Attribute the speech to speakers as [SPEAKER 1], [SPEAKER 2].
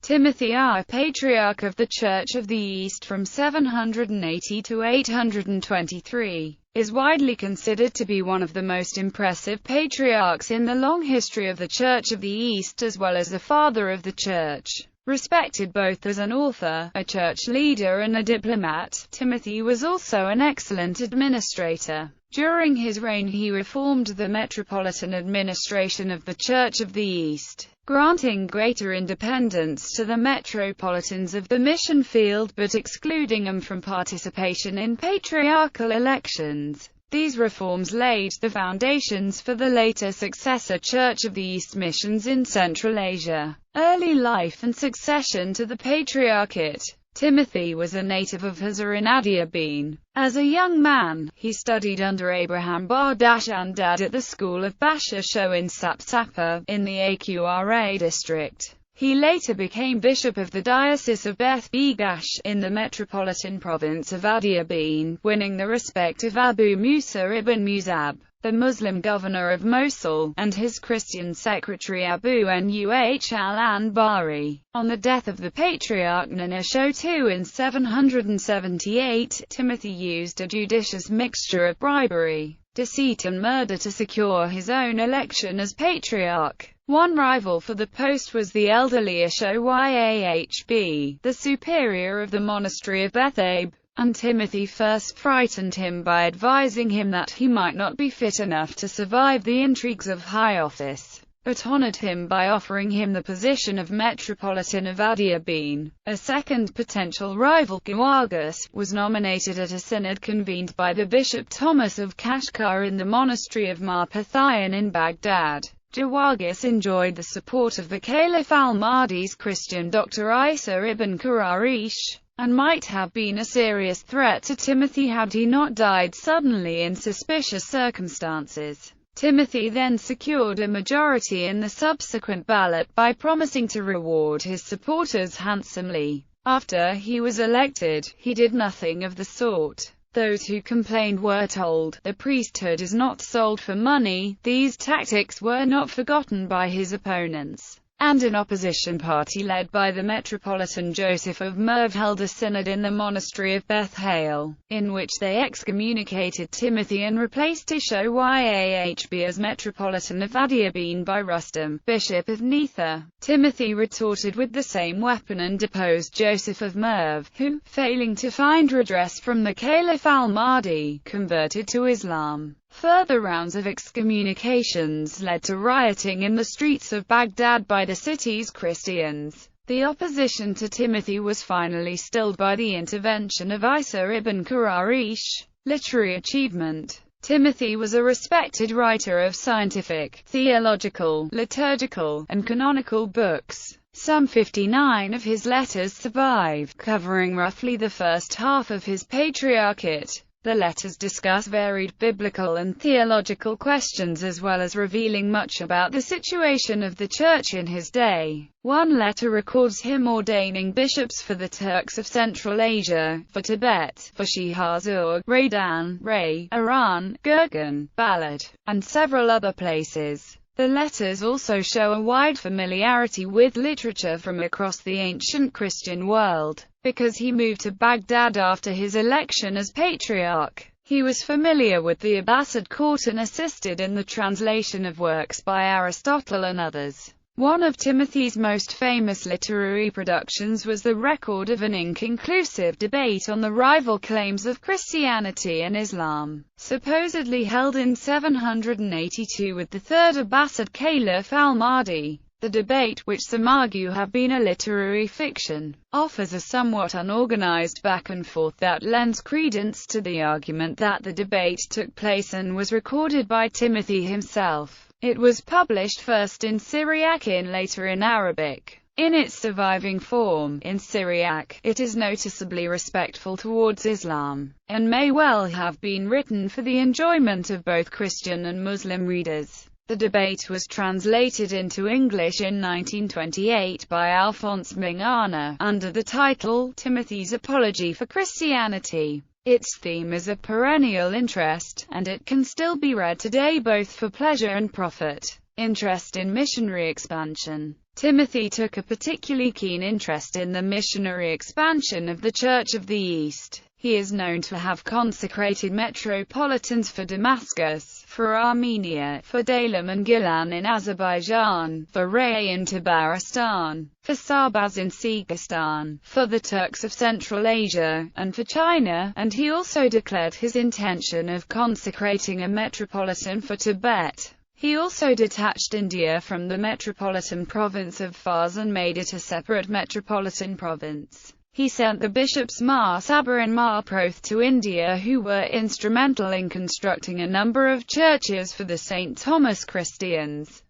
[SPEAKER 1] Timothy I, Patriarch of the Church of the East from 780 to 823, is widely considered to be one of the most impressive patriarchs in the long history of the Church of the East, as well as a father of the Church. Respected both as an author, a church leader and a diplomat, Timothy was also an excellent administrator. During his reign he reformed the metropolitan administration of the Church of the East, granting greater independence to the metropolitans of the mission field but excluding them from participation in patriarchal elections. These reforms laid the foundations for the later successor Church of the East missions in Central Asia. Early life and succession to the Patriarchate. Timothy was a native of Hazar in Attribution. As a young man, he studied under Abraham Bar-Dashandad at the school of Bashasho in Sapsapa, in the Aqra district. He later became bishop of the Diocese of Beth-Bigash, in the metropolitan province of Attribution, winning the respect of Abu Musa ibn Musab, the Muslim governor of Mosul, and his Christian secretary Abu Nuh al-Anbari. On the death of the Patriarch Nanisho II in 778, Timothy used a judicious mixture of bribery, deceit and murder to secure his own election as Patriarch. One rival for the post was the elderly Ashoyahb, the superior of the monastery of Bethabe, and Timothy first frightened him by advising him that he might not be fit enough to survive the intrigues of high office, but honored him by offering him the position of Metropolitan of Attribution. A second potential rival, Gawagas, was nominated at a synod convened by the Bishop Thomas of Kashgar in the monastery of Marpathayan in Baghdad. Gawagas enjoyed the support of the Caliph al-Mahdi's Christian Dr. Isa ibn Qararish, and might have been a serious threat to Timothy had he not died suddenly in suspicious circumstances. Timothy then secured a majority in the subsequent ballot by promising to reward his supporters handsomely. After he was elected, he did nothing of the sort. Those who complained were told, "The priesthood is not sold for money." These tactics were not forgotten by his opponents, and an opposition party led by the Metropolitan Joseph of Merv held a synod in the monastery of Beth Hale, in which they excommunicated Timothy and replaced Ashoyahb as Metropolitan of Attribution by Rustam, Bishop of Nether. Timothy retorted with the same weapon and deposed Joseph of Merv, who, failing to find redress from the Caliph al-Mahdi, converted to Islam. Further rounds of excommunications led to rioting in the streets of Baghdad by the city's Christians. The opposition to Timothy was finally stilled by the intervention of Isa ibn Qararish. Literary achievement. Timothy was a respected writer of scientific, theological, liturgical, and canonical books. Some 59 of his letters survive, covering roughly the first half of his patriarchate. The letters discuss varied biblical and theological questions as well as revealing much about the situation of the Church in his day. One letter records him ordaining bishops for the Turks of Central Asia, for Tibet, for Shihazur, Raydan, Ray, Iran, Gurgan, Balad, and several other places. The letters also show a wide familiarity with literature from across the ancient Christian world. Because he moved to Baghdad after his election as Patriarch, he was familiar with the Abbasid court and assisted in the translation of works by Aristotle and others. One of Timothy's most famous literary productions was the record of an inconclusive debate on the rival claims of Christianity and Islam, supposedly held in 782 with the third Abbasid Caliph al-Mahdi. The debate, which some argue have been a literary fiction, offers a somewhat unorganized back and forth that lends credence to the argument that the debate took place and was recorded by Timothy himself. It was published first in Syriac and later in Arabic. In its surviving form, in Syriac, it is noticeably respectful towards Islam, and may well have been written for the enjoyment of both Christian and Muslim readers. The debate was translated into English in 1928 by Alphonse Mingana, under the title, Timothy's Apology for Christianity. Its theme is of perennial interest, and it can still be read today both for pleasure and profit. Interest in missionary expansion. Timothy took a particularly keen interest in the missionary expansion of the Church of the East. He is known to have consecrated metropolitans for Damascus, for Armenia, for Dalam and Gilan in Azerbaijan, for Ray in Tabaristan, for Sarbaz in Sigistan, for the Turks of Central Asia, and for China, and he also declared his intention of consecrating a metropolitan for Tibet. He also detached India from the metropolitan province of Fars and made it a separate metropolitan province. He sent the bishops Mar Sabur and Mar Proth to India, who were instrumental in constructing a number of churches for the St. Thomas Christians.